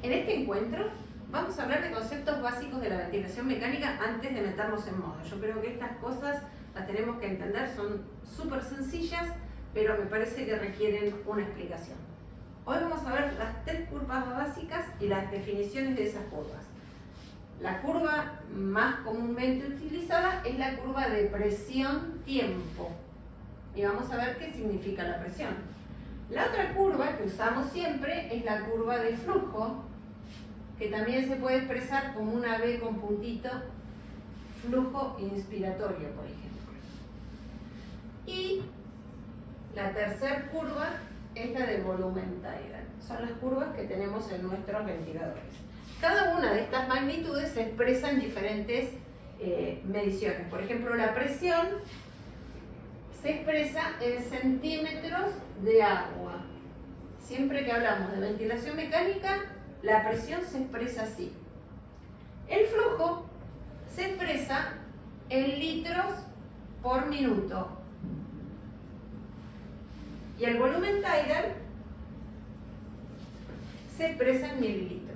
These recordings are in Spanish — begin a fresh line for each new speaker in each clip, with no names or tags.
En este encuentro vamos a hablar de conceptos básicos de la ventilación mecánica antes de meternos en modo. Yo creo que estas cosas las tenemos que entender, son súper sencillas, pero me parece que requieren una explicación. Hoy vamos a ver las 3 curvas básicas y las definiciones de esas curvas. La curva más comúnmente utilizada es la curva de presión-tiempo. Y vamos a ver qué significa la presión. La otra curva que usamos siempre es la curva de flujo, que también se puede expresar como una V con puntito, flujo inspiratorio, por ejemplo. Y la tercera curva es la de volumen tidal. Son las curvas que tenemos en nuestros ventiladores. Cada una de estas magnitudes se expresa en diferentes mediciones. Por ejemplo, la presión se expresa en centímetros de agua. Siempre que hablamos de ventilación mecánica, la presión se expresa así. El flujo se expresa en litros por minuto. Y el volumen tidal se expresa en mililitros.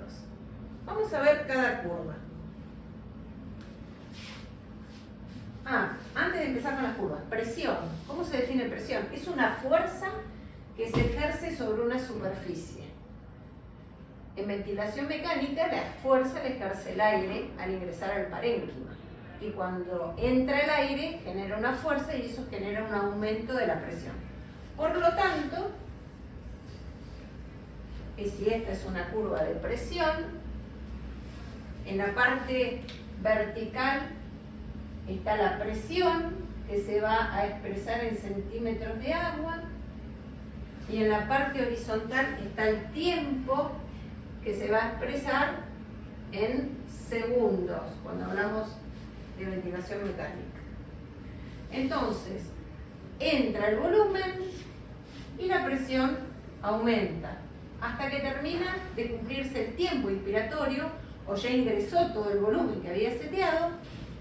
Vamos a ver cada curva. Antes de empezar con las curvas, presión. ¿Cómo se define presión? Es una fuerza que se ejerce sobre una superficie. En ventilación mecánica, la fuerza la ejerce el aire al ingresar al parénquima. Y cuando entra el aire, genera una fuerza y eso genera un aumento de la presión. Por lo tanto, si esta es una curva de presión, en la parte vertical está la presión, que se va a expresar en centímetros de agua, y en la parte horizontal está el tiempo, que se va a expresar en segundos, cuando hablamos de ventilación mecánica. Entonces, entra el volumen y la presión aumenta, hasta que termina de cumplirse el tiempo inspiratorio, o ya ingresó todo el volumen que había seteado,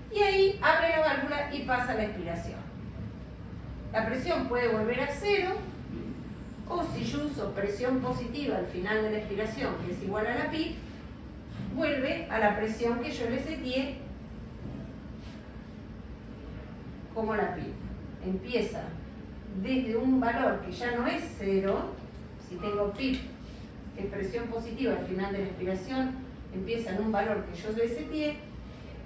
y ahí abre la válvula y pasa la expiración. La presión puede volver a 0, o si yo uso presión positiva al final de la expiración, que es igual a la pi, vuelve a la presión que yo le seteé como la pi. Empieza desde un valor que ya no es 0, si tengo pi, que es presión positiva al final de la expiración, empieza en un valor que yo le seteé,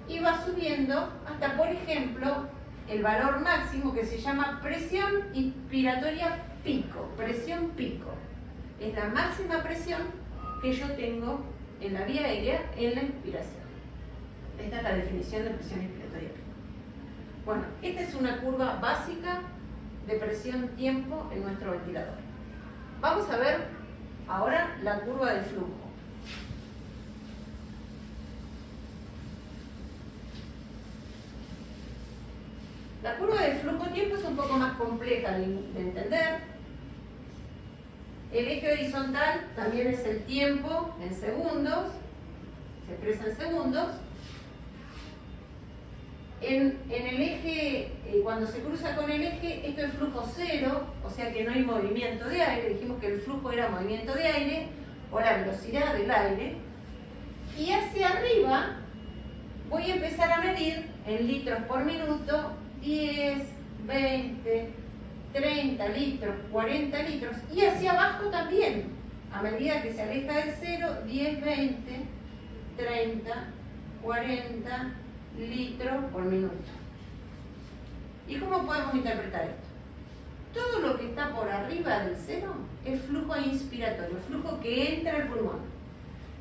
y va subiendo hasta, por ejemplo, el valor máximo, que se llama presión inspiratoria pico, presión pico. Es la máxima presión que yo tengo en la vía aérea en la inspiración. Esta es la definición de presión inspiratoria pico. Bueno, esta es una curva básica de presión-tiempo en nuestro ventilador. Vamos a ver ahora la curva de flujo. La curva de flujo-tiempo es un poco más compleja de entender. El eje horizontal también es el tiempo en segundos, se expresa en segundos. En el eje, cuando se cruza con el eje, esto es flujo cero, o sea que no hay movimiento de aire. Dijimos que el flujo era movimiento de aire o la velocidad del aire. Y hacia arriba voy a empezar a medir en litros por minuto, 10, 20, 30 litros, 40 litros, y hacia abajo también, a medida que se aleja del 0, 10, 20, 30, 40 litros por minuto. ¿Y cómo podemos interpretar esto? Todo lo que está por arriba del 0 es flujo inspiratorio, flujo que entra al pulmón.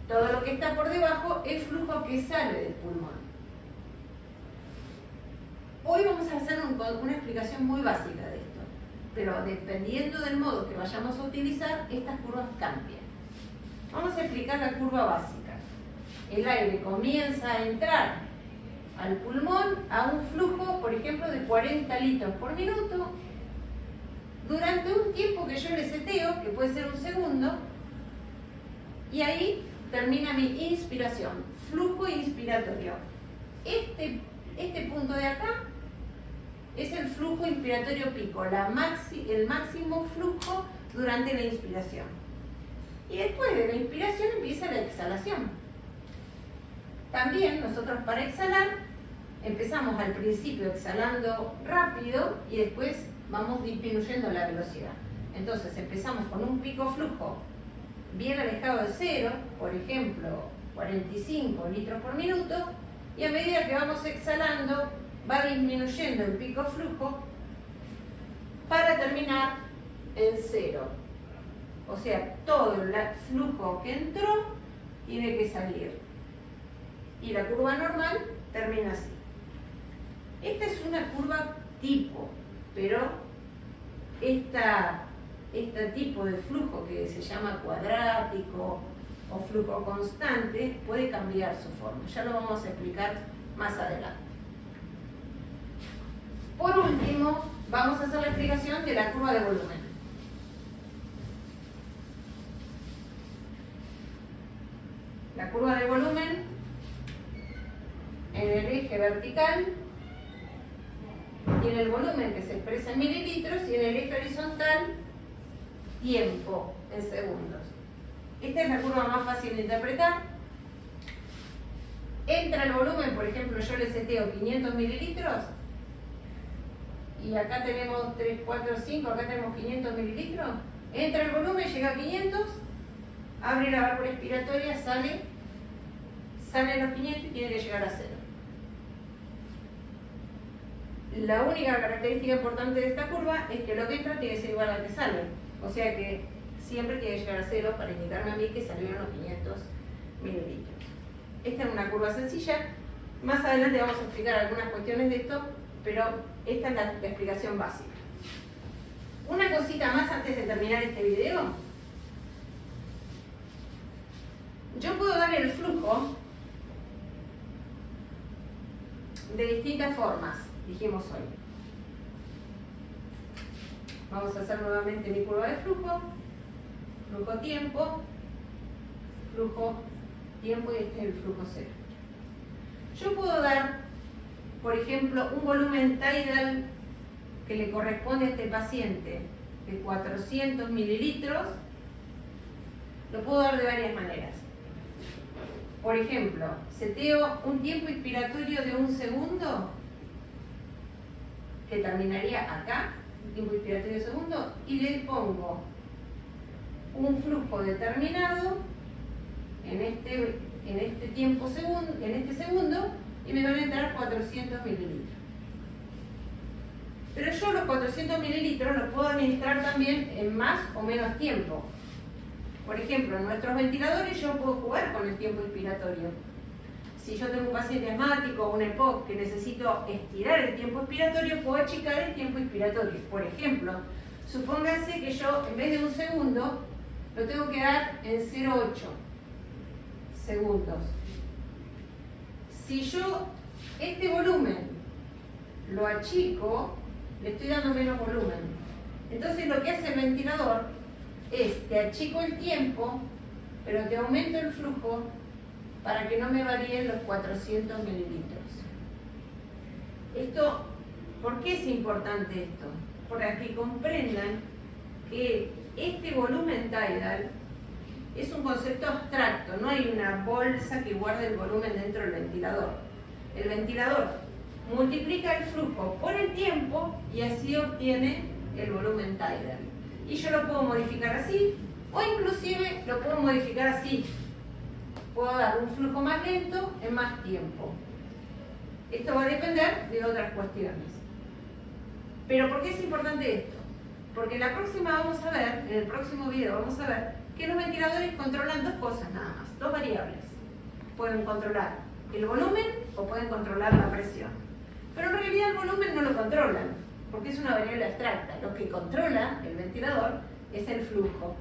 Todo lo que está por debajo es flujo que sale del pulmón. Hoy vamos a hacer una explicación muy básica de esto, pero dependiendo del modo que vayamos a utilizar, estas curvas cambian. Vamos a explicar la curva básica. El aire comienza a entrar al pulmón a un flujo, por ejemplo, de 40 litros por minuto, durante un tiempo que yo le seteo, que puede ser un segundo, y ahí termina mi inspiración, flujo inspiratorio. Este punto de acá es el flujo inspiratorio pico, el máximo flujo durante la inspiración. Y después de la inspiración empieza la exhalación. También nosotros para exhalar empezamos al principio exhalando rápido y después vamos disminuyendo la velocidad. Entonces empezamos con un pico flujo bien alejado de cero, por ejemplo 45 litros por minuto, y a medida que vamos exhalando va disminuyendo el pico flujo para terminar en cero. O sea, todo el flujo que entró tiene que salir. Y la curva normal termina así. Esta es una curva tipo, pero este tipo de flujo que se llama cuadrático o flujo constante puede cambiar su forma. Ya lo vamos a explicar más adelante. Por último, vamos a hacer la explicación de la curva de volumen. La curva de volumen en el eje vertical tiene el volumen que se expresa en mililitros y en el eje horizontal tiempo en segundos. Esta es la curva más fácil de interpretar. Entra el volumen, por ejemplo, yo le seteo 500 mililitros y acá tenemos 3, 4, 5, acá tenemos 500 mililitros. Entra el volumen, llega a 500, abre la válvula expiratoria, sale los 500 y tiene que llegar a 0. La única característica importante de esta curva es que lo que entra tiene que ser igual al que sale. O sea que siempre tiene que llegar a 0 para indicarme a mí que salieron los 500 mililitros. Esta es una curva sencilla. Más adelante vamos a explicar algunas cuestiones de esto, pero esta es la explicación básica. Una cosita más antes de terminar este video. Yo puedo dar el flujo de distintas formas, dijimos hoy. Vamos a hacer nuevamente mi curva de flujo. Flujo tiempo y este es el flujo cero. Yo puedo dar, por ejemplo, un volumen tidal que le corresponde a este paciente de 400 mililitros. Lo puedo dar de varias maneras. Por ejemplo, seteo un tiempo inspiratorio de 1 segundo, que terminaría acá, un tiempo inspiratorio de 1 segundo, y le pongo un flujo determinado en este tiempo en este segundo, y me van a entrar 400 mililitros. Pero yo los 400 mililitros los puedo administrar también en más o menos tiempo. Por ejemplo, en nuestros ventiladores yo puedo jugar con el tiempo inspiratorio. Si yo tengo un paciente asmático o un EPOC que necesito estirar el tiempo inspiratorio, puedo achicar el tiempo inspiratorio. Por ejemplo, supónganse que yo en vez de 1 segundo lo tengo que dar en 0,8 segundos. Si yo este volumen lo achico, le estoy dando menos volumen. Entonces lo que hace el ventilador es, te achico el tiempo, pero te aumento el flujo para que no me varíen los 400 mililitros. ¿Por qué es importante esto? Para que comprendan que este volumen tidal es un concepto abstracto, no hay una bolsa que guarde el volumen dentro del ventilador. El ventilador multiplica el flujo por el tiempo y así obtiene el volumen tidal. Y yo lo puedo modificar así, o inclusive lo puedo modificar así. Puedo dar un flujo más lento en más tiempo. Esto va a depender de otras cuestiones. Pero ¿por qué es importante esto? Porque en la próxima vamos a ver, en el próximo video vamos a ver que los ventiladores controlan dos cosas nada más, dos variables. Pueden controlar el volumen o pueden controlar la presión. Pero en realidad el volumen no lo controlan, porque es una variable abstracta. Lo que controla el ventilador es el flujo.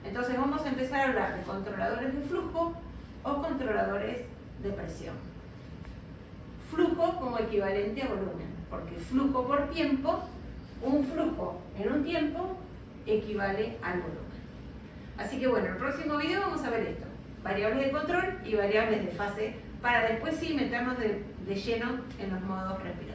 Entonces vamos a empezar a hablar de controladores de flujo o controladores de presión. Flujo como equivalente a volumen, porque flujo por tiempo, un flujo en un tiempo equivale al volumen. Así que bueno, en el próximo video vamos a ver esto, variables de control y variables de fase, para después sí meternos de lleno en los modos respiratorios.